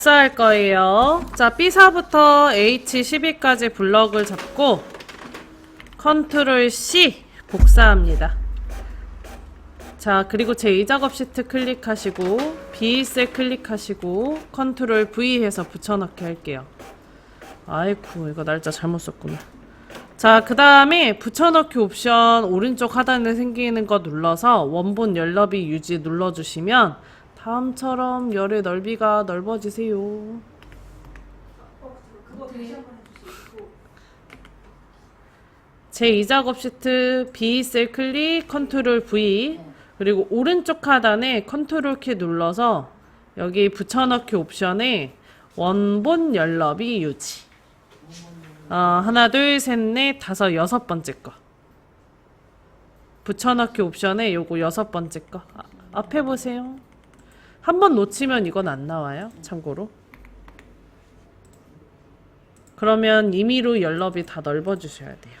복사할 거예요. 자, B4부터 H12까지 블럭을 잡고 컨트롤 C 복사합니다. 자, 그리고 제2작업 시트 클릭하시고 B셀 클릭하시고 컨트롤 V 해서 붙여넣기 할게요. 아이쿠, 이거 날짜 잘못 썼구나. 자, 그 다음에 붙여넣기 옵션 오른쪽 하단에 생기는 거 눌러서 원본 열 너비 유지 눌러주시면 다음처럼 열의 넓이가 넓어지세요. 제2작업 시트 B셀 클릭 컨트롤 V 그리고 오른쪽 하단에 컨트롤 키 눌러서 여기 붙여넣기 옵션에 원본 열 너비 유지 하나 둘 셋 넷 다섯 여섯 번째 거 붙여넣기 옵션에 요거 여섯 번째 거 앞에 보세요. 한번 놓치면 이건 안 나와요. 참고로. 그러면 임의로 열 너비 다 넓어주셔야 돼요.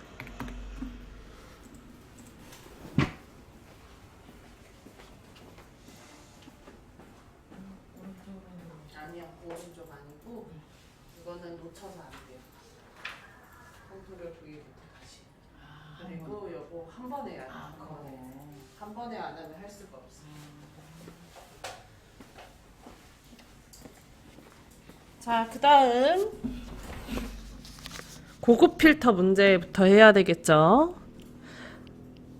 아니요, 오른쪽 아니고 이거는 놓쳐서 안 돼요. 컨트롤 V부터 다시. 그리고 요거 한 번에 해야 돼요. 한 번에 안 하면 할 수가 없어요. 자, 그 다음 고급 필터 문제부터 해야 되겠죠.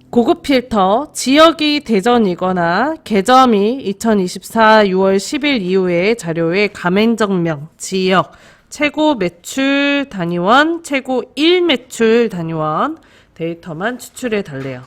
고급 필터 지역이 대전이거나 개점이 2024 6월 10일 이후의 자료의 가맹점명, 지역, 최고 매출 단위원, 최고 1매출 단위원 데이터만 추출해 달래요.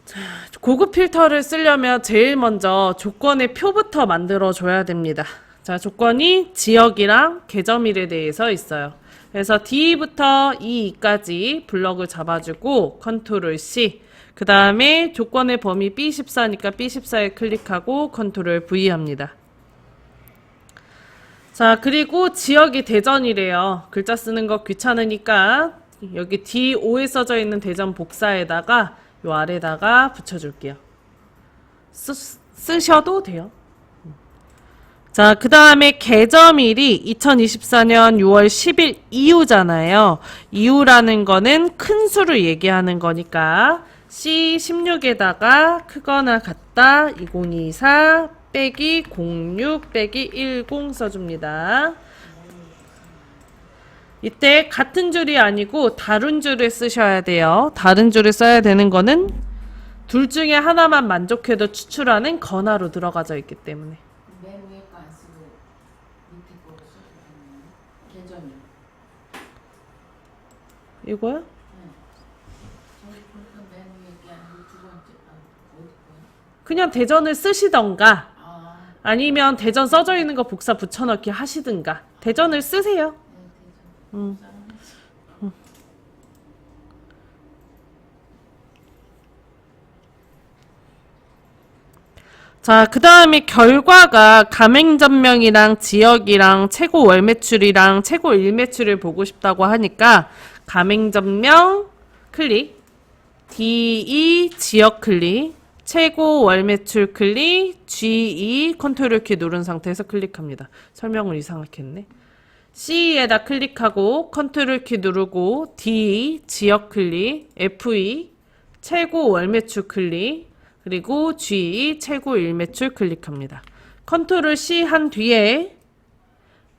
자, 고급 필터를 쓰려면 제일 먼저 조건의 표부터 만들어 줘야 됩니다. 자, 조건이 지역이랑 개점일에 대해서 있어요. 그래서 D부터 E까지 블럭을 잡아주고 컨트롤 C 그 다음에 조건의 범위 B14니까 B14에 클릭하고 컨트롤 V 합니다. 자, 그리고 지역이 대전이래요. 글자 쓰는 거 귀찮으니까 여기 D5에 써져 있는 대전 복사에다가 요 아래다가 붙여줄게요. 쓰셔도 돼요. 자, 그 다음에 개점일이 2024년 6월 10일 이후잖아요. 이후라는 거는 큰 수를 얘기하는 거니까 C16에다가 크거나 같다 2024 빼기 06 빼기 10 써줍니다. 이때 같은 줄이 아니고 다른 줄을 쓰셔야 돼요. 다른 줄을 써야 되는 거는 둘 중에 하나만 만족해도 추출하는 건화로 들어가져 있기 때문에. 맨 위에 거 안 쓰고 밑에 거 써주면 개점이. 이거요? 네. 저기 보니까 맨 위에 게 아니고 두 번째 어디 거야? 그냥 대전을 쓰시던가 아, 아니면 대전 써져 있는 거 복사 붙여넣기 하시든가 대전을 쓰세요. 네, 대점. 자, 그 다음에 결과가 가맹점명이랑 지역이랑 최고 월매출이랑 최고 일매출을 보고 싶다고 하니까 가맹점명 클릭, DE 지역 클릭, 최고 월매출 클릭, GE 컨트롤 키 누른 상태에서 클릭합니다. 설명을 이상하게 했네. C에다 클릭하고 컨트롤 키 누르고 D 지역 클릭, FE 최고 월매출 클릭, 그리고 G 최고 일매출 클릭합니다. 컨트롤 C 한 뒤에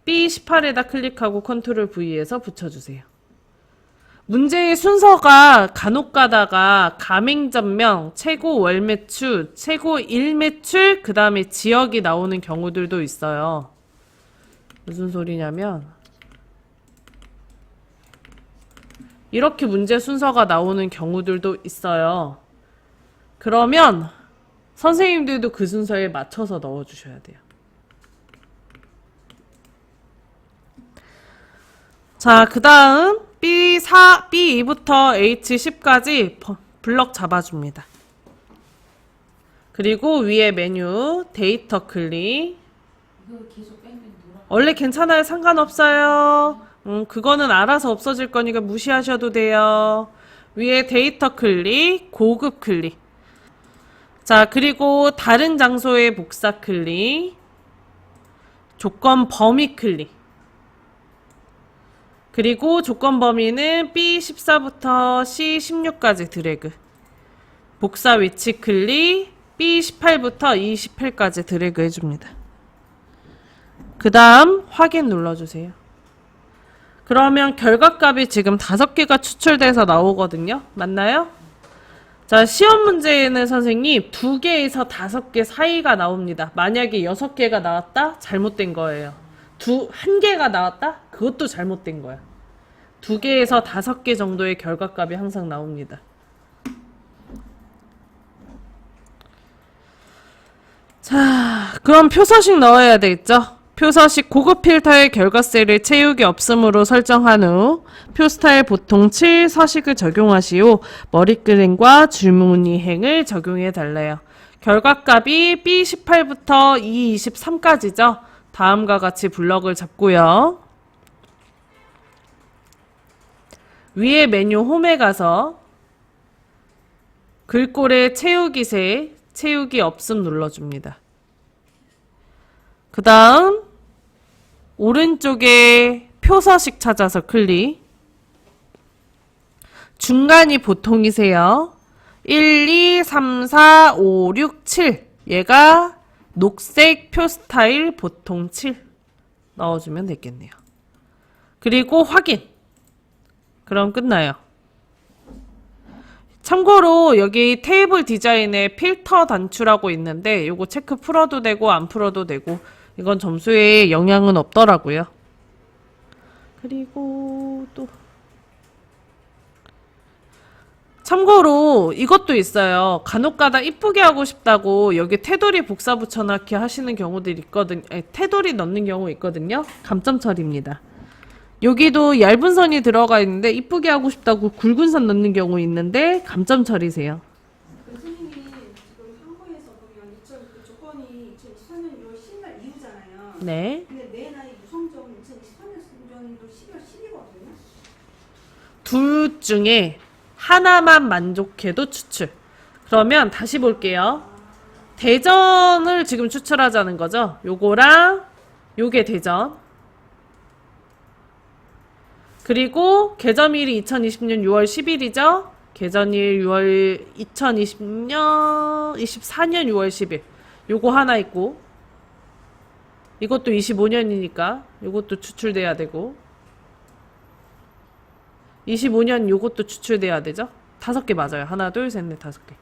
B18에다 클릭하고 컨트롤 V에서 붙여주세요. 문제의 순서가 간혹 가다가 가맹점명, 최고 월매출, 최고 일매출, 그 다음에 지역이 나오는 경우들도 있어요. 무슨 소리냐면 이렇게 문제 순서가 나오는 경우들도 있어요. 그러면 선생님들도 그 순서에 맞춰서 넣어주셔야 돼요. 자, 그 다음 B2부터 H10까지 블럭 잡아줍니다. 그리고 위에 메뉴 데이터 클릭. 이거 계속 뺑뺑 돌아. 원래 괜찮아요. 상관없어요. 그거는 알아서 없어질 거니까 무시하셔도 돼요. 위에 데이터 클릭, 고급 클릭. 자, 그리고 다른 장소의 복사 클릭. 조건 범위 클릭. 그리고 조건 범위는 B14부터 C16까지 드래그. 복사 위치 클릭. B18부터 E18까지 드래그 해줍니다. 그 다음 확인 눌러주세요. 그러면 결과값이 지금 5개가 추출돼서 나오거든요. 맞나요? 자, 시험 문제에는 선생님 2개에서 5개 사이가 나옵니다. 만약에 6개가 나왔다? 잘못된 거예요. 1개가 나왔다? 그것도 잘못된 거야. 2개에서 5개 정도의 결과값이 항상 나옵니다. 자, 그럼 표서식 넣어야 되겠죠? 표서식 고급 필터의 결과셀을 채우기 없음으로 설정한 후 표 스타일 보통 7 서식을 적용하시오. 머리끄림과 줄무늬행을 적용해 달래요. 결과값이 B18부터 E23까지죠. 다음과 같이 블럭을 잡고요. 위에 메뉴 홈에 가서 글꼴에 채우기세, 채우기 없음 눌러줍니다. 그 다음 오른쪽에 표서식 찾아서 클릭. 중간이 보통이세요. 1, 2, 3, 4, 5, 6, 7. 얘가 녹색 표 스타일 보통 7 넣어주면 되겠네요. 그리고 확인. 그럼 끝나요. 참고로 여기 테이블 디자인에 필터 단추라고 있는데 요거 체크 풀어도 되고 안 풀어도 되고 이건 점수에 영향은 없더라고요. 그리고 또 참고로 이것도 있어요. 간혹가다 이쁘게 하고 싶다고 여기 테두리 복사 붙여넣기 하시는 경우들이 있거든요. 테두리 넣는 경우 있거든요. 감점 처리입니다. 여기도 얇은 선이 들어가 있는데 이쁘게 하고 싶다고 굵은 선 넣는 경우 있는데 감점 처리세요. 선생님이 지금 한국에서 보면 그 조건이 2024년 6월 10일 이후잖아요. 네. 근데 내 나이 유성점 2024년도 12월 10일이거든요. 둘 중에 하나만 만족해도 추출. 그러면 다시 볼게요. 대전을 지금 추출하자는 거죠. 요거랑 요게 대전. 그리고 개점일이 2020년 6월 10일이죠. 개전일 2024년 6월 10일. 요거 하나 있고 이것도 25년이니까 요것도 추출돼야 되고 25년 요것도 추출돼야 되죠. 5개 맞아요. 하나, 둘, 셋, 넷, 5개.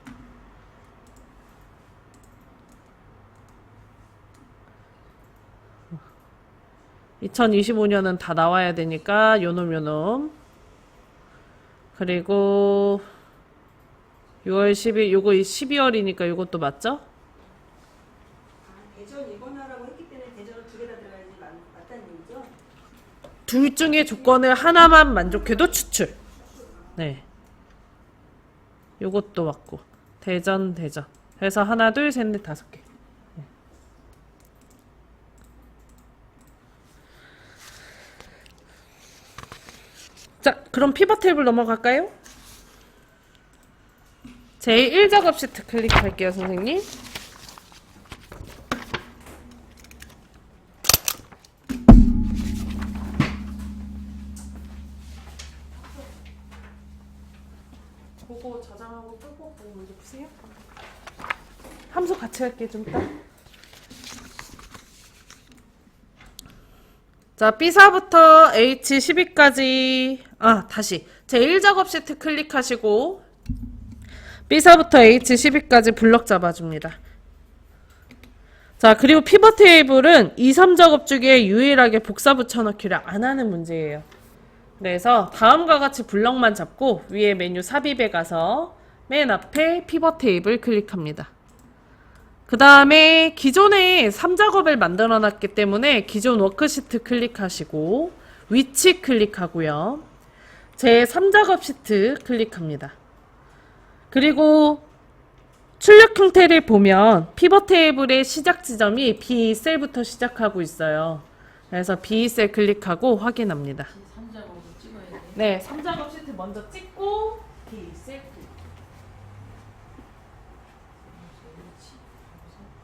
(2025년은) 다 나와야 되니까 요놈 그리고 6월 10일 요거 12월이니까 요것도 맞죠? 대전 이거나라고 했기 때문에 대전을 2개 다 들어가야지 맞다는 얘기죠? 둘 중에 조건을 하나만 만족해도 추출. 네. 요것도 맞고. 대전. 그래서 하나, 둘, 셋, 넷, 5개. 네. 자, 그럼 피벗 테이블 넘어갈까요? 제1작업 시트 클릭할게요, 선생님. 그거 저장하고 끄고 그거 먼저 푸세요. 함수 같이 할게 좀 이따. 자, B4부터 H12까지 다시 제1작업 시트 클릭하시고 B4부터 H12까지 블럭 잡아줍니다. 자, 그리고 피벗 테이블은 2, 3작업 중에 유일하게 복사 붙여넣기를 안 하는 문제예요. 그래서 다음과 같이 블럭만 잡고 위에 메뉴 삽입에 가서 맨 앞에 피벗 테이블 클릭합니다. 그 다음에 기존에 3작업을 만들어 놨기 때문에 기존 워크시트 클릭하시고 위치 클릭하고요. 제 3작업 시트 클릭합니다. 그리고 출력 형태를 보면 피벗 테이블의 시작 지점이 B 셀부터 시작하고 있어요. 그래서 B 셀 클릭하고 확인합니다. 3작업을 찍어야 돼. 네, 3작업 시트 먼저 찍고 B 셀 클릭.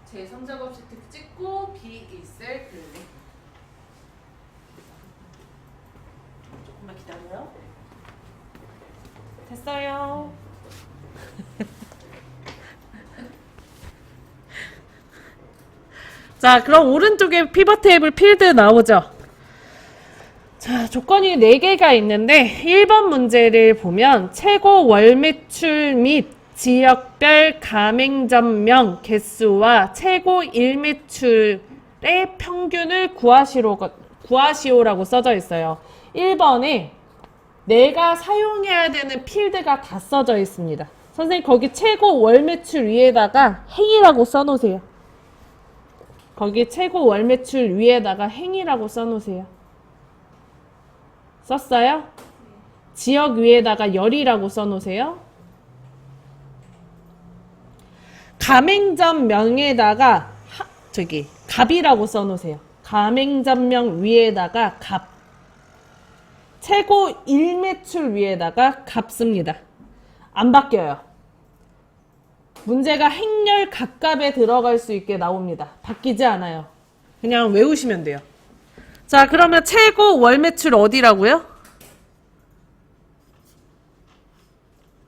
제 3작업 시트 찍고 B 셀 클릭. 됐어요. 자, 그럼 오른쪽에 피벗 테이블 필드 나오죠? 자, 조건이 4개가 있는데 1번 문제를 보면 최고 월 매출 및 지역별 가맹점명 개수와 최고 일매출의 평균을 구하시오라고 써져 있어요. 1번에 내가 사용해야 되는 필드가 다 써져 있습니다. 선생님 거기 최고 월 매출 위에다가 행이라고 써놓으세요. 거기 최고 월 매출 위에다가 행이라고 써놓으세요. 썼어요? 지역 위에다가 열이라고 써놓으세요. 가맹점명에다가 갑이라고 써놓으세요. 가맹점명 위에다가 갑. 최고 일매출 위에다가 갑 씁니다. 안 바뀌어요. 문제가 행렬 갑갑에 들어갈 수 있게 나옵니다. 바뀌지 않아요. 그냥 외우시면 돼요. 자, 그러면 최고 월 매출 어디라고요?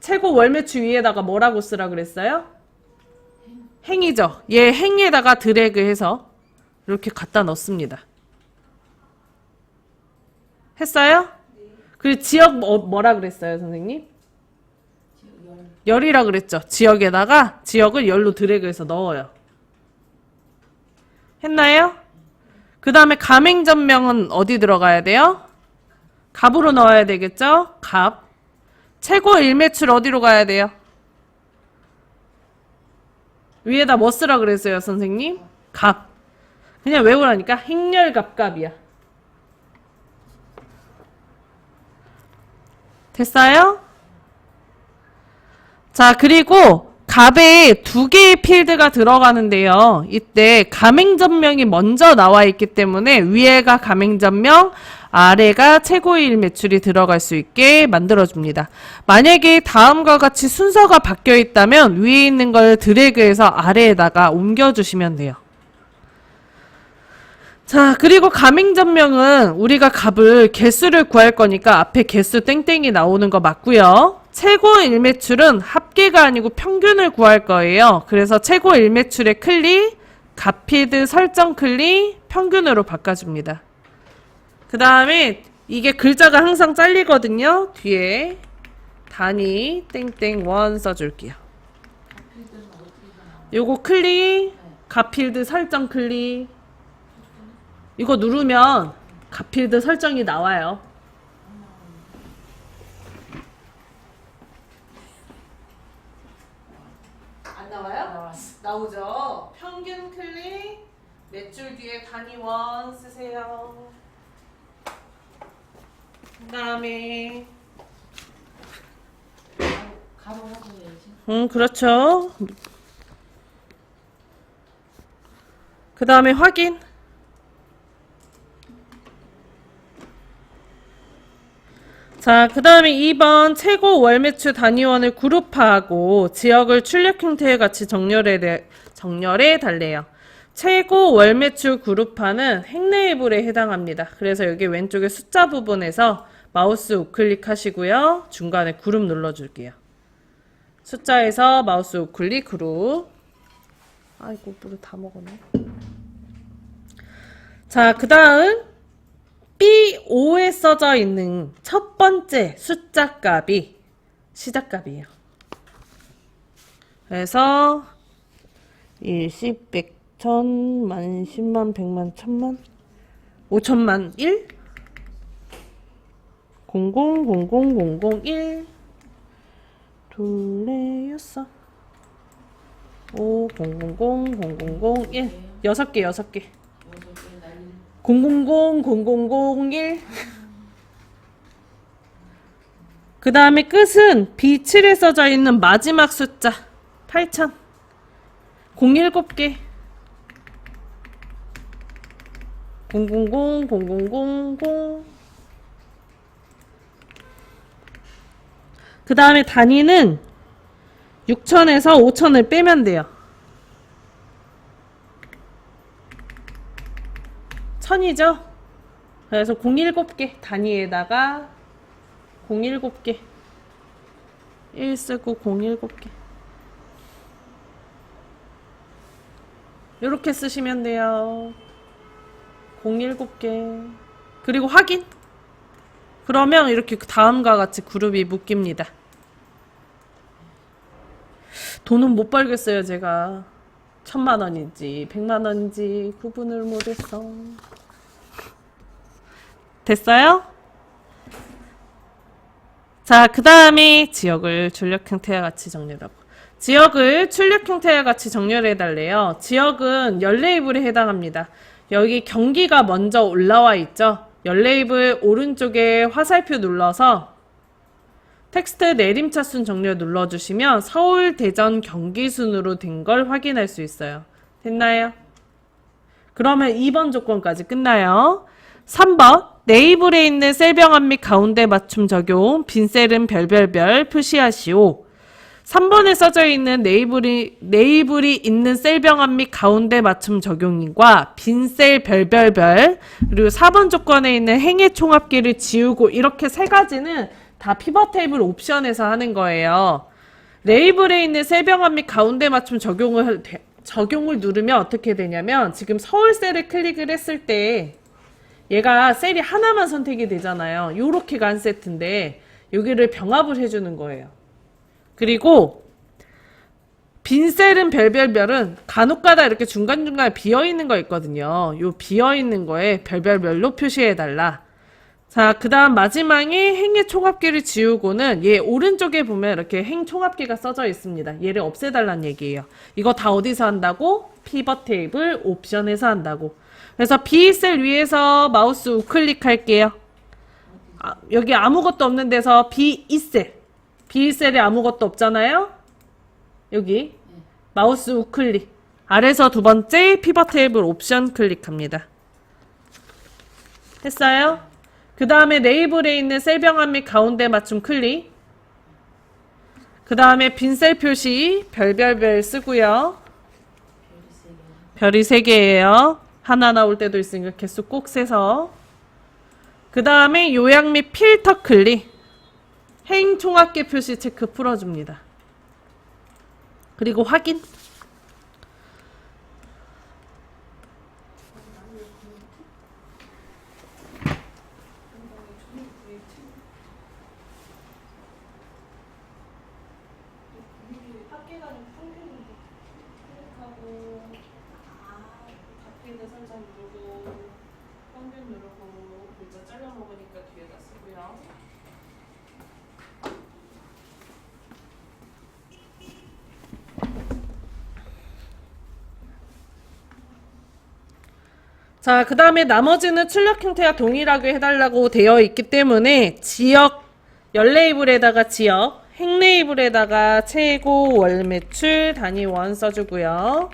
최고 월 매출 위에다가 뭐라고 쓰라 그랬어요? 행이죠. 얘 행에다가 드래그해서 이렇게 갖다 넣습니다. 했어요? 그리고 지역 뭐라 그랬어요, 선생님? 열이라 그랬죠. 지역에다가 지역을 열로 드래그해서 넣어요. 했나요? 그 다음에 가맹점명은 어디 들어가야 돼요? 갑으로 넣어야 되겠죠? 갑. 최고 일매출 어디로 가야 돼요? 위에다 뭐 쓰라 그랬어요, 선생님? 갑. 그냥 외우라니까. 행렬갑갑이야. 됐어요? 자, 그리고 갑에 2개의 필드가 들어가는데요. 이때 가맹점명이 먼저 나와 있기 때문에 위에가 가맹점명, 아래가 최고일 매출이 들어갈 수 있게 만들어줍니다. 만약에 다음과 같이 순서가 바뀌어 있다면 위에 있는 걸 드래그해서 아래에다가 옮겨주시면 돼요. 자, 그리고 가맹점명은 우리가 갑을 개수를 구할 거니까 앞에 개수 땡땡이 나오는 거 맞고요. 최고 일매출은 합계가 아니고 평균을 구할 거예요. 그래서 최고 일매출의 클릭, 갑필드 설정 클릭, 평균으로 바꿔줍니다. 그 다음에 이게 글자가 항상 잘리거든요. 뒤에 단위 땡땡 원 써줄게요. 요거 클릭, 갑필드 설정 클릭. 이거 누르면 갑필드 설정이 나와요. 안 나와요? 나오죠. 평균 클릭, 매출 뒤에 단위 원 쓰세요. 그 다음에 가로 하고 해야지. 그렇죠. 그 다음에 확인. 자, 그 다음에 2번 최고 월 매출 단위원을 그룹화하고 지역을 출력 형태의 같이 정렬해 달래요. 최고 월 매출 그룹화는 행레이블에 해당합니다. 그래서 여기 왼쪽에 숫자 부분에서 마우스 우클릭 하시고요. 중간에 그룹 눌러줄게요. 숫자에서 마우스 우클릭 그룹. 아이고, 물을 다 먹었네. 자, 그 다음 B5에 써져 있는 첫 번째 숫자 값이 시작값이에요. 그래서 1, 10, 100, 1000, 만, 10만, 100만, 1000만, 5천만 1, 00, 00, 00, 1, 둘레, 여섯, 5, 000, 000, 1, 6개, 6개. 000, 0001. 그 다음에 끝은 B7에 써져 있는 마지막 숫자 8000. 07개. 000, 0000. 그 다음에 단위는 6000에서 5000을 빼면 돼요. 1000이죠? 그래서 07개 단위에다가 07개. 1 쓰고 0 7개. 이렇게 쓰시면 돼요. 0 7개. 그리고 확인. 그러면 이렇게 다음과 같이 그룹이 묶입니다. 돈은 못 벌겠어요, 제가. 1000만원인지 100만원인지 구분을 못했어. 됐어요? 자, 그 다음에 지역을 출력 형태와 같이 정렬하고. 지역을 출력 형태와 같이 정렬해 달래요. 지역은 열 레이블에 해당합니다. 여기 경기가 먼저 올라와 있죠. 열 레이블 오른쪽에 화살표 눌러서 텍스트 내림차순 정렬 눌러주시면 서울, 대전, 경기 순으로 된 걸 확인할 수 있어요. 됐나요? 그러면 2번 조건까지 끝나요. 3번 네이블에 있는 셀병합 및 가운데 맞춤 적용 빈셀은 별별별 표시하시오. 3번에 써져 있는 네이블이 있는 셀병합 및 가운데 맞춤 적용과 빈셀 별별별 그리고 4번 조건에 있는 행의 총합기를 지우고 이렇게 세 가지는 다 피벗 테이블 옵션에서 하는 거예요. 레이블에 있는 셀병합 및 가운데 맞춤 적용을 누르면 어떻게 되냐면 지금 서울 셀을 클릭을 했을 때 얘가 셀이 하나만 선택이 되잖아요. 요렇게가 한 세트인데 여기를 병합을 해주는 거예요. 그리고 빈 셀은 별별별은 간혹가다 이렇게 중간중간에 비어있는 거 있거든요. 요 비어있는 거에 별별별로 표시해달라. 자, 그 다음 마지막에 행의 총합기를 지우고는 얘 오른쪽에 보면 이렇게 행 총합기가 써져 있습니다. 얘를 없애달라는 얘기예요. 이거 다 어디서 한다고? 피벗 테이블 옵션에서 한다고. 그래서 B셀 위에서 마우스 우클릭 할게요. 여기 아무것도 없는 데서 B2셀. B1셀에 아무것도 없잖아요? 여기 마우스 우클릭. 아래서 두 번째 피벗 테이블 옵션 클릭합니다. 했어요? 그 다음에 네이블에 있는 셀병합 및 가운데 맞춤 클릭. 그 다음에 빈셀 표시 별별별 쓰고요. 별이 3개예요. 하나 나올 때도 있으니까 개수 꼭 세서. 그 다음에 요약 및 필터 클릭. 행 총합계 표시 체크 풀어줍니다. 그리고 확인. 자, 그 다음에 나머지는 출력 형태가 동일하게 해달라고 되어 있기 때문에 지역, 열 레이블에다가 지역, 행 레이블에다가 최고 월 매출 단위 원 써주고요.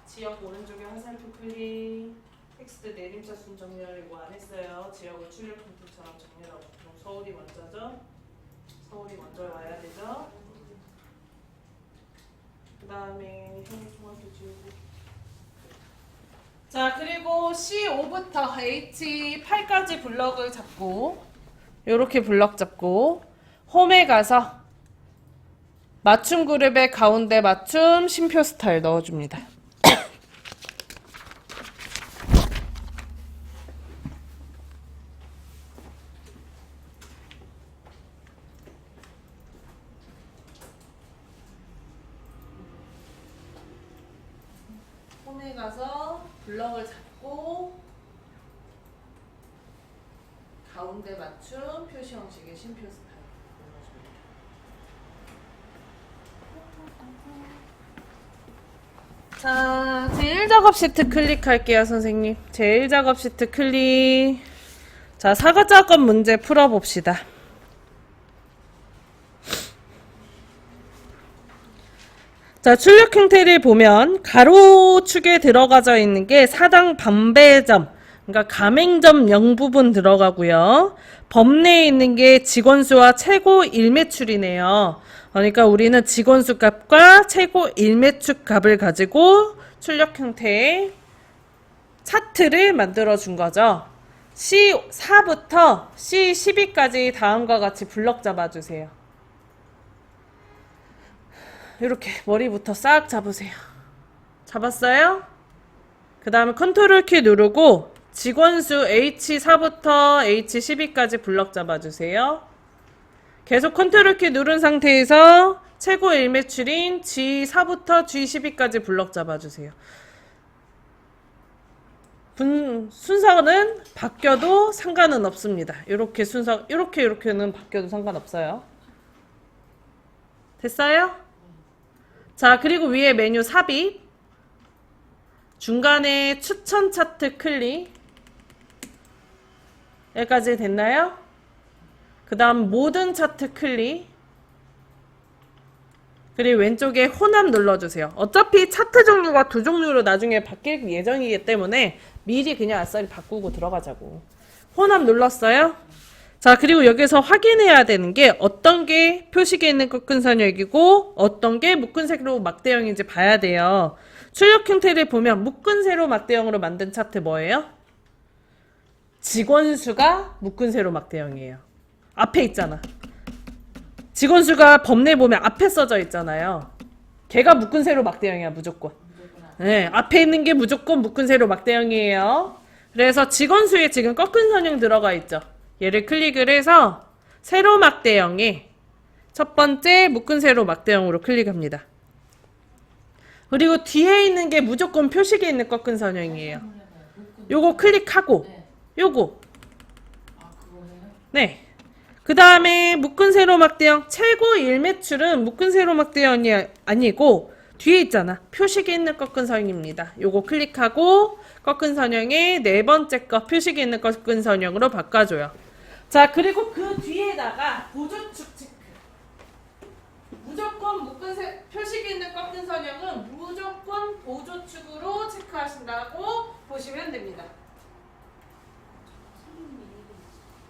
지역 오른쪽에 화살표 클릭, 텍스트 내림차 순 정렬 이거 안 했어요. 지역을 출력 형태처럼 정렬하고. 서울이 먼저죠. 서울이 먼저 와야 되죠. 그 다음에 행위 총합도 지우고. 자, 그리고 C5부터 H8까지 블럭을 잡고 요렇게 블럭 잡고 홈에 가서 맞춤 그룹의 가운데 맞춤 쉼표 스타일 넣어줍니다. 홈에 가서 블럭을 잡고 가운데 맞춤 표시 형식의 쉼표 스타일 눌러줍니다. 자, 제1작업 시트 클릭할게요, 선생님. 제1작업 시트 클릭. 자, 사과작업 문제 풀어봅시다. 자, 출력 형태를 보면 가로축에 들어가져 있는 게 사당 반배점, 그러니까 가맹점 0부분 들어가고요. 범 내에 있는 게 직원수와 최고 일매출이네요. 그러니까 우리는 직원수 값과 최고 일매출 값을 가지고 출력 형태의 차트를 만들어 준 거죠. C4부터 C12까지 다음과 같이 블럭 잡아주세요. 이렇게 머리부터 싹 잡으세요. 잡았어요? 그 다음에 컨트롤 키 누르고 직원수 H4부터 H12까지 블럭 잡아주세요. 계속 컨트롤 키 누른 상태에서 최고 일매출인 G4부터 G12까지 블럭 잡아주세요. 순서는 바뀌어도 상관은 없습니다. 이렇게 순서, 이렇게는 바뀌어도 상관없어요. 됐어요? 자, 그리고 위에 메뉴 삽입. 중간에 추천 차트 클릭. 여기까지 됐나요? 그 다음 모든 차트 클릭. 그리고 왼쪽에 혼합 눌러주세요. 어차피 차트 종류가 두 종류로 나중에 바뀔 예정이기 때문에 미리 그냥 아싸리 바꾸고 들어가자고. 혼합 눌렀어요? 자, 그리고 여기서 확인해야 되는 게 어떤 게 표식에 있는 꺾은 선역이고 어떤 게 묶은 세로 막대형인지 봐야 돼요. 출력 형태를 보면 묶은 세로 막대형으로 만든 차트 뭐예요? 직원 수가 묶은 세로 막대형이에요. 앞에 있잖아. 직원 수가 법내 보면 앞에 써져 있잖아요. 걔가 묶은 세로 막대형이야, 무조건. 네, 앞에 있는 게 무조건 묶은 세로 막대형이에요. 그래서 직원 수에 지금 꺾은 선형 들어가 있죠. 얘를 클릭을 해서 세로 막대형에 첫 번째 묶은 세로 막대형으로 클릭합니다. 그리고 뒤에 있는 게 무조건 표식에 있는 꺾은 선형이에요. 요거 클릭하고 요거 네. 그 다음에 묶은 세로 막대형 최고 일매출은 묶은 세로 막대형이 아니고 뒤에 있잖아. 표식에 있는 꺾은 선형입니다. 요거 클릭하고 꺾은 선형의 네 번째 거 표식에 있는 꺾은 선형으로 바꿔줘요. 자, 그리고 그 뒤에다가 보조축 체크. 무조건 표식에 있는 꺾은 선형은 무조건 보조축으로 체크하신다고 보시면 됩니다.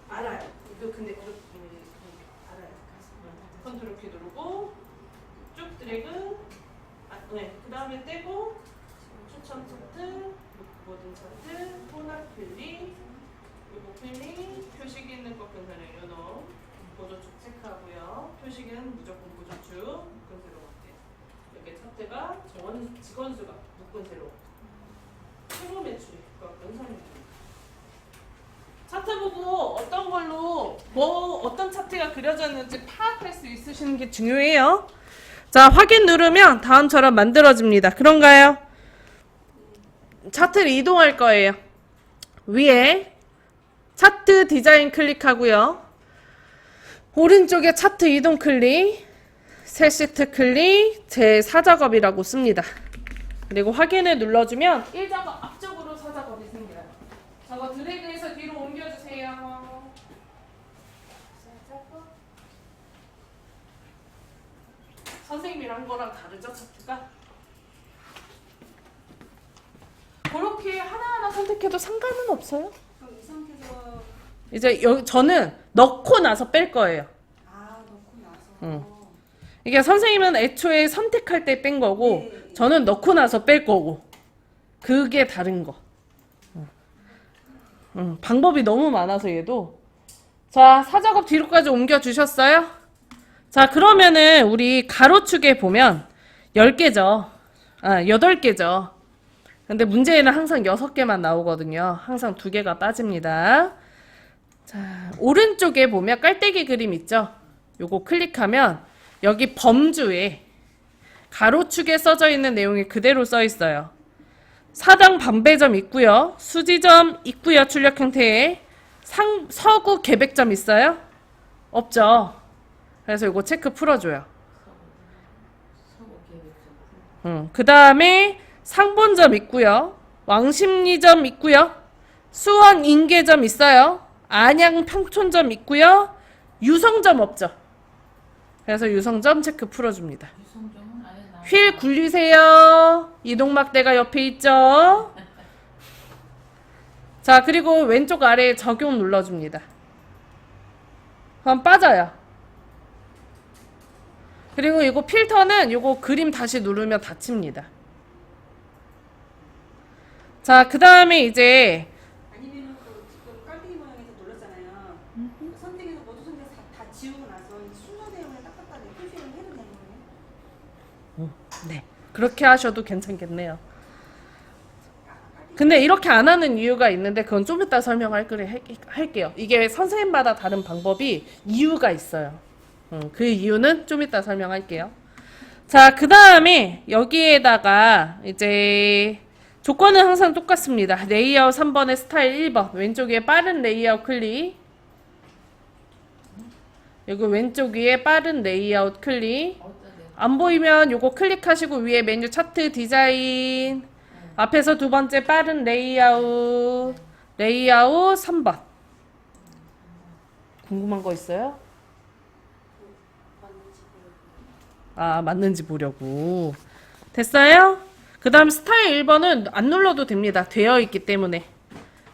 알아요. 이거 근데 알아요. 컨트롤 키 누르고 쭉 드래그. 네. 그 다음에 떼고 추천 차트, 모든 차트, 혼합 클릭, 요거 클릭, 표식이 있는 꺾은 선형 요놈 보조축 체크하고요. 표식은 무조건 보조축 묶은 세로 갈게요. 여기 차트가 직원 수가 묶은 세로 최고 매출이 꺾은 선형입니다. 차트 보고 어떤 걸로 어떤 차트가 그려졌는지 파악할 수 있으시는 게 중요해요. 자, 확인 누르면 다음처럼 만들어집니다. 그런가요? 차트를 이동할 거예요. 위에 차트 디자인 클릭하고요. 오른쪽에 차트 이동 클릭, 새 시트 클릭, 제 4작업이라고 씁니다. 그리고 확인을 눌러주면 1작업 앞쪽으로 4작업이 생겨요. 저거 드래그해서 뒤로 옮겨주세요. 선생님이 한 거랑 다르죠, 차트가? 그렇게 하나하나 선택해도 상관은 없어요. 그럼 이 상태에서 이제 여기 저는 넣고 나서 뺄 거예요. 넣고 나서. 응. 이게 선생님은 애초에 선택할 때 뺀 거고 네. 저는 넣고 나서 뺄 거고 그게 다른 거. 방법이 너무 많아서 얘도. 자, 4작업 뒤로까지 옮겨주셨어요? 자, 그러면은 우리 가로축에 보면 10개죠. 8개죠. 근데 문제에는 항상 6개만 나오거든요. 항상 2개가 빠집니다. 자, 오른쪽에 보면 깔때기 그림 있죠? 요거 클릭하면 여기 범주에 가로축에 써져 있는 내용이 그대로 써 있어요. 사당 반배점 있고요. 수지점 있고요. 출력 형태에 서구 계백점 있어요? 없죠. 그래서 이거 체크 풀어줘요. 그 다음에 상본점 있고요. 왕십리점 있고요. 수원 인계점 있어요. 안양 평촌점 있고요. 유성점 없죠. 그래서 유성점 체크 풀어줍니다. 휠 굴리세요. 이동막대가 옆에 있죠. 자, 그리고 왼쪽 아래에 적용 눌러줍니다. 그럼 빠져요. 그리고 이거 필터는 이거 그림 다시 누르면 닫힙니다. 자, 그 다음에 이제 아니면은 또 지금 깔때기 모양에서 눌렀잖아요. 선택해서 모두 선택 다 지우고 나서 순서 대응을 딱 갖다 표시를 해도 되는 거예요? 네, 그렇게 하셔도 괜찮겠네요. 근데 이렇게 안 하는 이유가 있는데 그건 좀 이따 할게요. 이게 선생님마다 다른 방법이 이유가 있어요. 그 이유는 좀 이따 설명할게요. 자, 그 다음에 여기에다가 이제 조건은 항상 똑같습니다. 레이아웃 3번에 스타일 1번 왼쪽 위에 빠른 레이아웃 클릭, 여기 왼쪽 위에 빠른 레이아웃 클릭. 안 보이면 요거 클릭하시고 위에 메뉴 차트 디자인 앞에서 두 번째 빠른 레이아웃 3번. 궁금한 거 있어요? 맞는지 보려고. 됐어요? 그 다음 스타일 1번은 안 눌러도 됩니다. 되어 있기 때문에.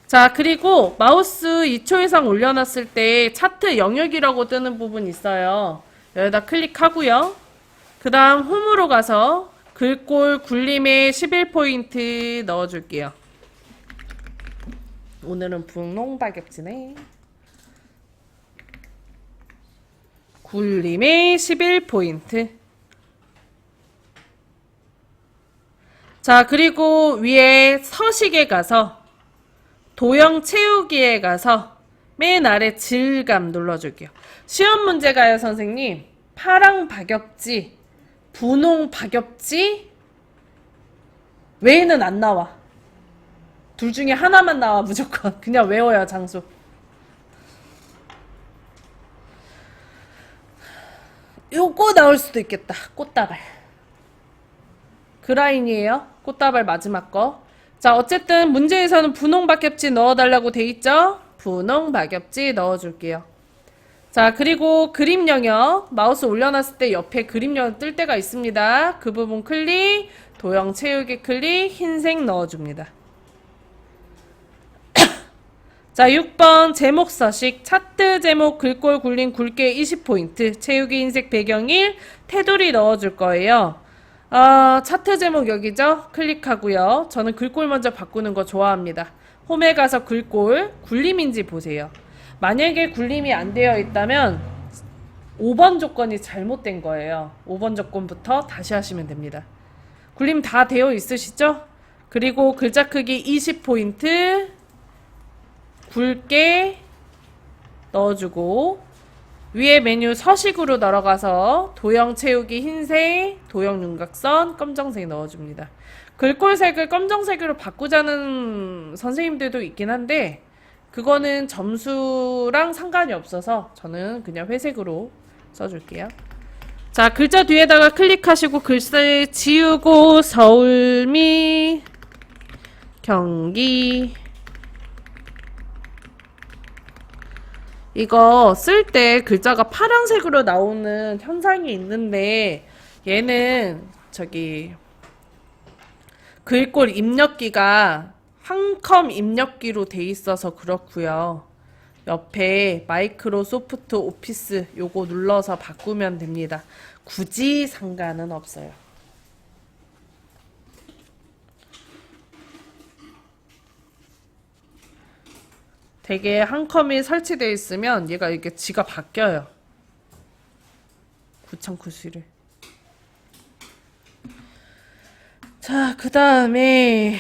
자, 그리고 마우스 2초 이상 올려놨을 때 차트 영역이라고 뜨는 부분 있어요. 여기다 클릭하고요. 그 다음 홈으로 가서 글꼴 굴림에 11포인트 넣어줄게요. 오늘은 분홍박엽지네. 굴림에 11포인트. 자, 그리고 위에 서식에 가서 도형 채우기에 가서 맨 아래 질감 눌러줄게요. 시험 문제가요, 선생님. 파랑 박엽지, 분홍 박엽지 외에는 안 나와. 둘 중에 하나만 나와 무조건. 그냥 외워요, 장수. 요거 나올 수도 있겠다. 꽃다발. 그라인이에요. 꽃다발 마지막 거. 자, 어쨌든 문제에서는 분홍 박엽지 넣어달라고 돼 있죠? 분홍 박엽지 넣어줄게요. 자, 그리고 그림 영역 마우스 올려놨을 때 옆에 그림 영역 뜰 때가 있습니다. 그 부분 클릭, 도형 채우기 클릭, 흰색 넣어줍니다. 자, 6번 제목 서식 차트 제목 글꼴 굴림 굵게 20포인트 채우기 흰색 배경 1 테두리 넣어줄 거예요. 차트 제목 여기죠? 클릭하고요. 저는 글꼴 먼저 바꾸는 거 좋아합니다. 홈에 가서 글꼴 굴림인지 보세요. 만약에 굴림이 안 되어 있다면 5번 조건이 잘못된 거예요. 5번 조건부터 다시 하시면 됩니다. 굴림 다 되어 있으시죠? 그리고 글자 크기 20포인트 굵게 넣어주고 위에 메뉴 서식으로 들어가서 도형 채우기 흰색, 도형 윤곽선 검정색 넣어줍니다. 글꼴색을 검정색으로 바꾸자는 선생님들도 있긴 한데 그거는 점수랑 상관이 없어서 저는 그냥 회색으로 써줄게요. 자, 글자 뒤에다가 클릭하시고 글씨 지우고 서울 및 경기 이거 쓸 때 글자가 파란색으로 나오는 현상이 있는데 얘는 저기 글꼴 입력기가 한 컴 입력기로 돼 있어서 그렇고요. 옆에 마이크로소프트 오피스 요거 눌러서 바꾸면 됩니다. 굳이 상관은 없어요. 되게 한 컴이 설치되어 있으면 얘가 이렇게 지가 바뀌어요. 구창구시를. 자, 그 다음에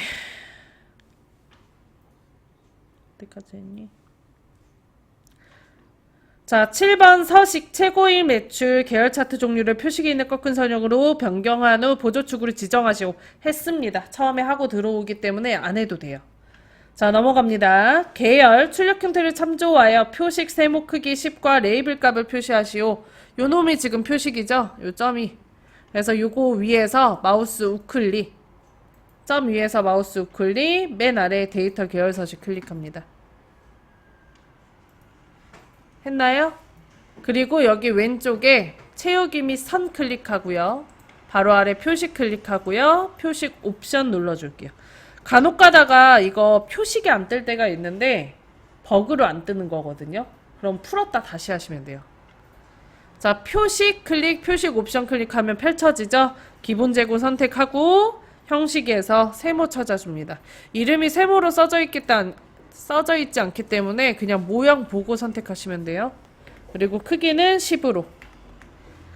어디까지 했니? 자, 7번 서식 최고일 매출 계열 차트 종류를 표식에 있는 꺾은 선형으로 변경한 후 보조축으로 지정하시고 했습니다. 처음에 하고 들어오기 때문에 안 해도 돼요. 자, 넘어갑니다. 계열 출력 형태를 참조하여 표식 세모 크기 10과 레이블 값을 표시하시오. 요 놈이 지금 표식이죠? 요 점이. 그래서 요거 위에서 마우스 우클릭. 점 위에서 마우스 우클릭. 맨 아래 데이터 계열 서식 클릭합니다. 했나요? 그리고 여기 왼쪽에 채우기 및 선 클릭하고요. 바로 아래 표식 클릭하고요. 표식 옵션 눌러줄게요. 간혹 가다가 이거 표식이 안 뜰 때가 있는데 버그로 안 뜨는 거거든요. 그럼 풀었다 다시 하시면 돼요. 자, 표식 클릭, 표식 옵션 클릭하면 펼쳐지죠? 기본 재고 선택하고 형식에서 세모 찾아줍니다. 이름이 세모로 써져 있지 않기 때문에 그냥 모형 보고 선택하시면 돼요. 그리고 크기는 10으로.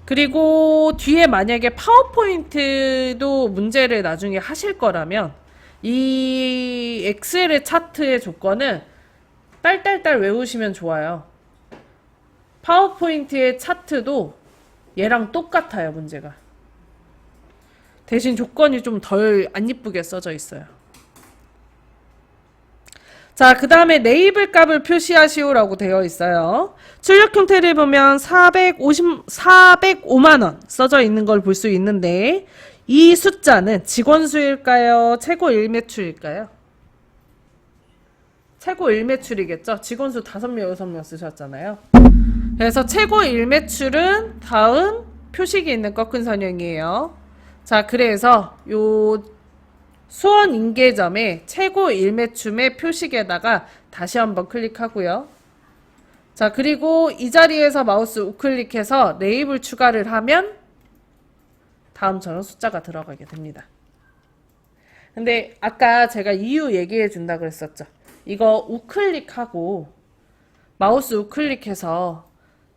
그리고 뒤에 만약에 파워포인트도 문제를 나중에 하실 거라면 이 엑셀의 차트의 조건은 딸딸딸 외우시면 좋아요. 파워포인트의 차트도 얘랑 똑같아요, 문제가. 대신 조건이 좀 덜 안 이쁘게 써져 있어요. 자, 그 다음에 네이블 값을 표시하시오라고 되어 있어요. 출력 형태를 보면 405만원 써져 있는 걸 볼 수 있는데 이 숫자는 직원 수일까요? 최고 일매출일까요? 최고 일매출이겠죠? 직원 수 5명, 6명 쓰셨잖아요. 그래서 최고 일매출은 다음 표식이 있는 꺾은 선형이에요. 자, 그래서 요 수원 인계점의 최고 일매춤의 표식에다가 다시 한번 클릭하고요. 자, 그리고 이 자리에서 마우스 우클릭해서 레이블 추가를 하면 다음처럼 숫자가 들어가게 됩니다. 근데 아까 제가 이유 얘기해 준다 그랬었죠. 이거 우클릭하고 마우스 우클릭해서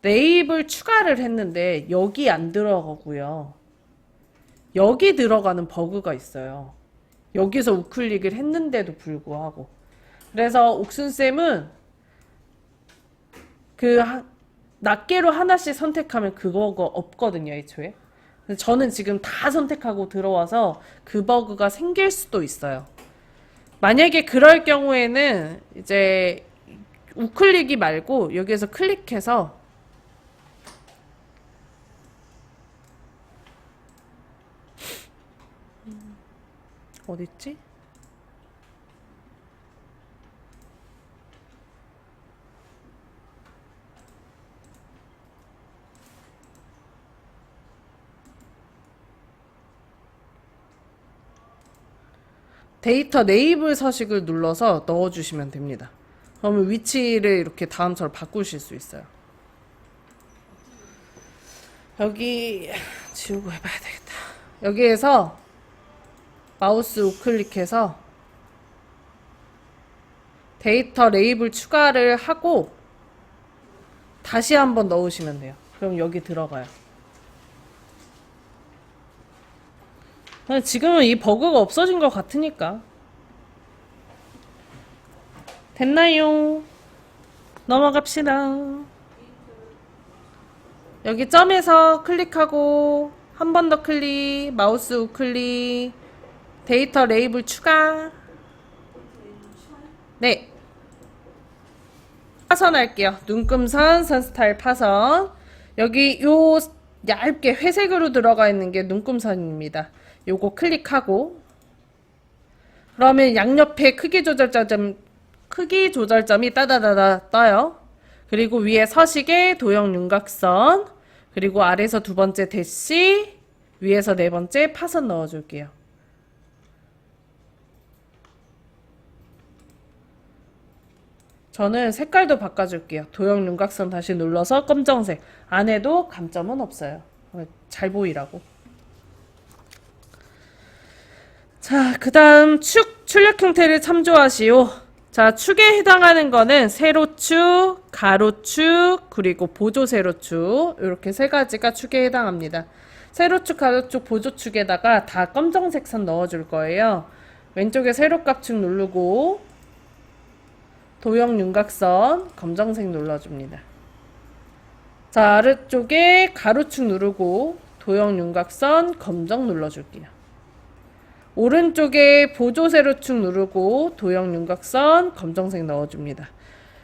레이블 추가를 했는데 여기 안 들어가고요. 여기 들어가는 버그가 있어요. 여기서 우클릭을 했는데도 불구하고. 그래서 옥순쌤은 낱개로 하나씩 선택하면 그거가 없거든요, 애초에. 저는 지금 다 선택하고 들어와서 그 버그가 생길 수도 있어요. 만약에 그럴 경우에는 이제 우클릭이 말고 여기에서 클릭해서 어딨지? 데이터 네이블 서식을 눌러서 넣어주시면 됩니다. 그러면 위치를 이렇게 다음처럼 바꾸실 수 있어요. 여기 지우고 해봐야 되겠다. 여기에서 마우스 우클릭해서 데이터 레이블 추가를 하고 다시 한번 넣으시면 돼요. 그럼 여기 들어가요. 지금은 이 버그가 없어진 것 같으니까. 됐나요? 넘어갑시다. 여기 점에서 클릭하고 한 번 더 클릭, 마우스 우클릭, 데이터 레이블 추가. 네. 파선할게요. 눈금선, 선 스타일 파선. 여기 요 얇게 회색으로 들어가 있는 게 눈금선입니다. 요거 클릭하고 그러면 양옆에 크기 조절점이 따다다다 떠요. 그리고 위에 서식에 도형 윤곽선, 그리고 아래에서 두 번째 대시, 위에서 네 번째 파선 넣어줄게요. 저는 색깔도 바꿔줄게요. 도형 윤곽선 다시 눌러서 검정색. 안에도 감점은 없어요. 잘 보이라고. 자, 그 다음 출력 형태를 참조하시오. 자, 축에 해당하는 거는 세로축, 가로축, 그리고 보조 세로축. 이렇게 세 가지가 축에 해당합니다. 세로축, 가로축, 보조축에다가 다 검정색 선 넣어줄 거예요. 왼쪽에 세로값축 누르고 도형 윤곽선 검정색 눌러줍니다. 자, 아래쪽에 가로축 누르고 도형 윤곽선 검정 눌러줄게요. 오른쪽에 보조 세로축 누르고 도형 윤곽선 검정색 넣어줍니다.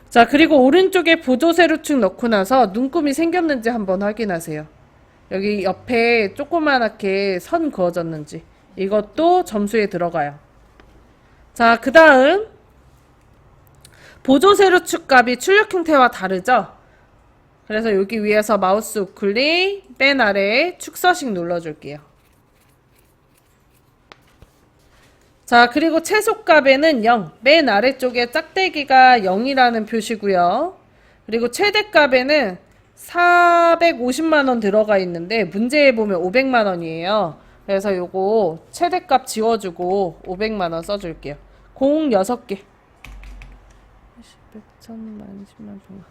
자, 그리고 오른쪽에 보조 세로축 넣고 나서 눈금이 생겼는지 한번 확인하세요. 여기 옆에 조그맣게 선 그어졌는지. 이것도 점수에 들어가요. 자, 그 다음 보조 세로축 값이 출력 형태와 다르죠? 그래서 여기 위에서 마우스 우클릭, 맨 아래에 축서식 눌러줄게요. 자, 그리고 최소값에는 0, 맨 아래쪽에 짝대기가 0이라는 표시고요. 그리고 최대값에는 450만원 들어가 있는데 문제에 보면 500만원이에요. 그래서 요거 최대값 지워주고 500만 원 써줄게요. 공 6개. 100, 1000만, 10만, 100만.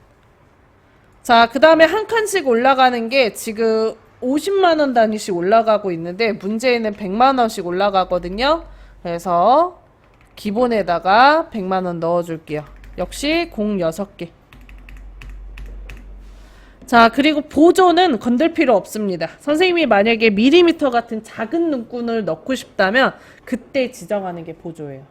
자, 그 다음에 한 칸씩 올라가는 게 지금 50만 원 단위씩 올라가고 있는데 문제에는 100만 원씩 올라가거든요. 그래서 기본에다가 100만 원 넣어줄게요. 역시 공 6개. 자, 그리고 보조는 건들 필요 없습니다. 선생님이 만약에 밀리미터 같은 작은 눈꾼을 넣고 싶다면 그때 지정하는 게 보조예요.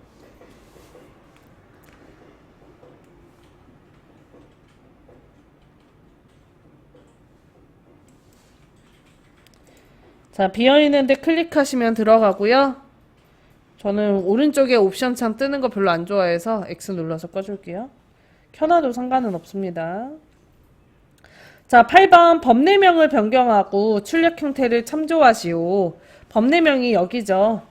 자, 비어있는데 클릭하시면 들어가고요. 저는 오른쪽에 옵션 창 뜨는 거 별로 안 좋아해서 X 눌러서 꺼줄게요. 켜놔도 상관은 없습니다. 자, 8번 법내명을 변경하고 출력 형태를 참조하시오. 법내명이 여기죠.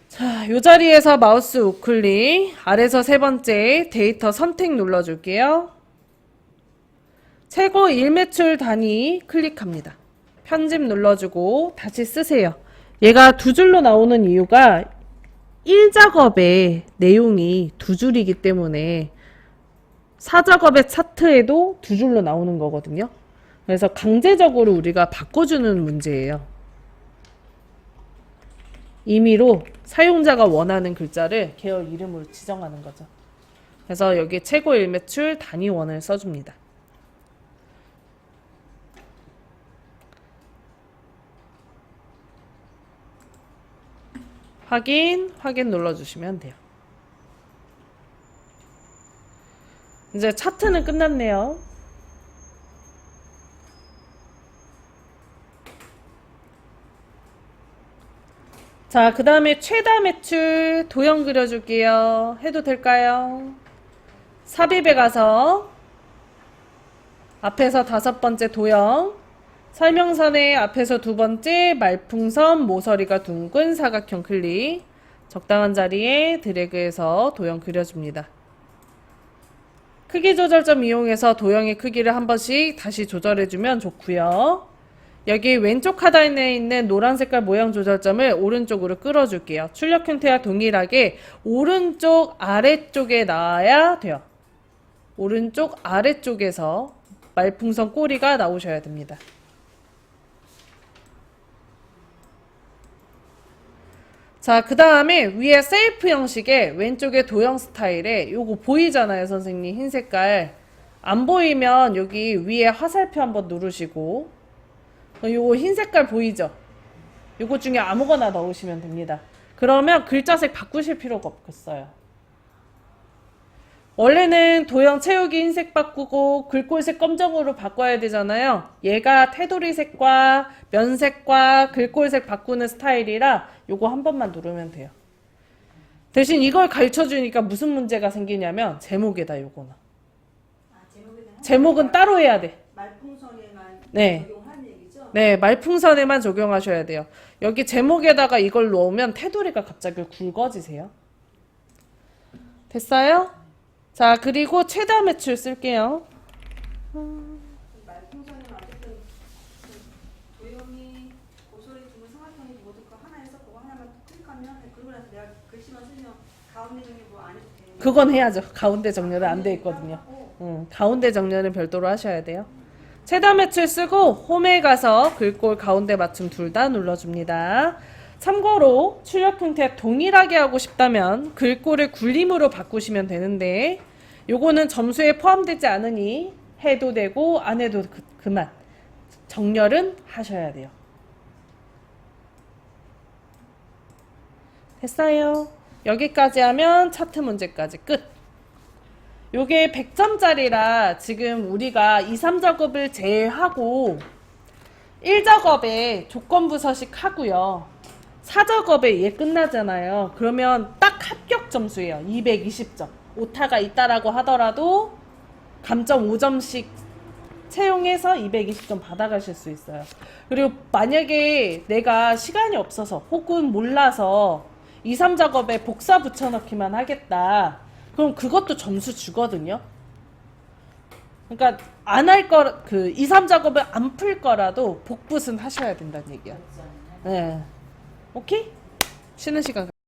자, 요 자리에서 마우스 우클릭, 아래서 세 번째 데이터 선택 눌러줄게요. 최고 일매출 단위 클릭합니다. 편집 눌러주고 다시 쓰세요. 얘가 두 줄로 나오는 이유가 1작업의 내용이 두 줄이기 때문에 4작업의 차트에도 두 줄로 나오는 거거든요. 그래서 강제적으로 우리가 바꿔주는 문제예요. 임의로 사용자가 원하는 글자를 계열 이름으로 지정하는 거죠. 그래서 여기 최고 일매출 단위원을 써줍니다. 확인 눌러주시면 돼요. 이제 차트는 끝났네요. 자, 그 다음에 최다 매출 도형 그려줄게요. 해도 될까요? 삽입에 가서 앞에서 5번째 도형, 설명선의 앞에서 2번째 말풍선 모서리가 둥근 사각형 클릭, 적당한 자리에 드래그해서 도형 그려줍니다. 크기 조절점 이용해서 도형의 크기를 한 번씩 다시 조절해주면 좋고요. 여기 왼쪽 하단에 있는 노란 색깔 모양 조절점을 오른쪽으로 끌어줄게요. 출력 형태와 동일하게 오른쪽 아래쪽에 놔야 돼요. 오른쪽 아래쪽에서 말풍선 꼬리가 나오셔야 됩니다. 자, 그 다음에 위에 셀프 형식의 왼쪽에 도형 스타일에 요거 보이잖아요, 선생님. 흰 색깔. 안 보이면 여기 위에 화살표 한번 누르시고 요거 흰 색깔 보이죠? 요거 중에 아무거나 넣으시면 됩니다. 그러면 글자색 바꾸실 필요가 없겠어요. 원래는 도형 채우기 흰색 바꾸고 글꼴색 검정으로 바꿔야 되잖아요. 얘가 테두리색과 면색과 글꼴색 바꾸는 스타일이라 요거 한 번만 누르면 돼요. 대신 이걸 가르쳐 주니까 무슨 문제가 생기냐면 제목에다 요거는. 제목은 따로 해야 돼. 말풍선에만 네. 적용하는 얘기죠? 네, 말풍선에만 적용하셔야 돼요. 여기 제목에다가 이걸 놓으면 테두리가 갑자기 굵어지세요. 됐어요? 자, 그리고 최다 매출 쓸게요. 말풍선에는 어쨌든 도형이 고소리 두고 삼각형이 모두 그 하나에서 그거 하나만 클릭하면 그러고 나서 내가 글씨만 쓰면 가운데 중에 뭐 안 해도 되는 그건 해야죠. 가운데 정렬은 안 돼 있거든요. 가운데 정렬은 별도로 하셔야 돼요. 최다 매출 쓰고 홈에 가서 글꼴 가운데 맞춤 둘 다 눌러줍니다. 참고로 출력 형태 동일하게 하고 싶다면 글꼴을 굴림으로 바꾸시면 되는데 요거는 점수에 포함되지 않으니 해도 되고 안 해도 그만. 정렬은 하셔야 돼요. 됐어요. 여기까지 하면 차트 문제까지 끝. 요게 100점짜리라 지금 우리가 2, 3작업을 제외하고 1작업에 조건부 서식 하고요. 4작업에 얘 끝나잖아요. 그러면 딱 합격 점수예요. 220점. 오타가 있다라고 하더라도 감점 5점씩 채용해서 220점 받아가실 수 있어요. 그리고 만약에 내가 시간이 없어서 혹은 몰라서 2, 3작업에 복사 붙여넣기만 하겠다. 그럼 그것도 점수 주거든요. 그러니까 안 할 거, 그 2, 3 작업을 안 풀 거라도 복붙은 하셔야 된다는 얘기야. 그렇지 않나? 네. 오케이? 쉬는 시간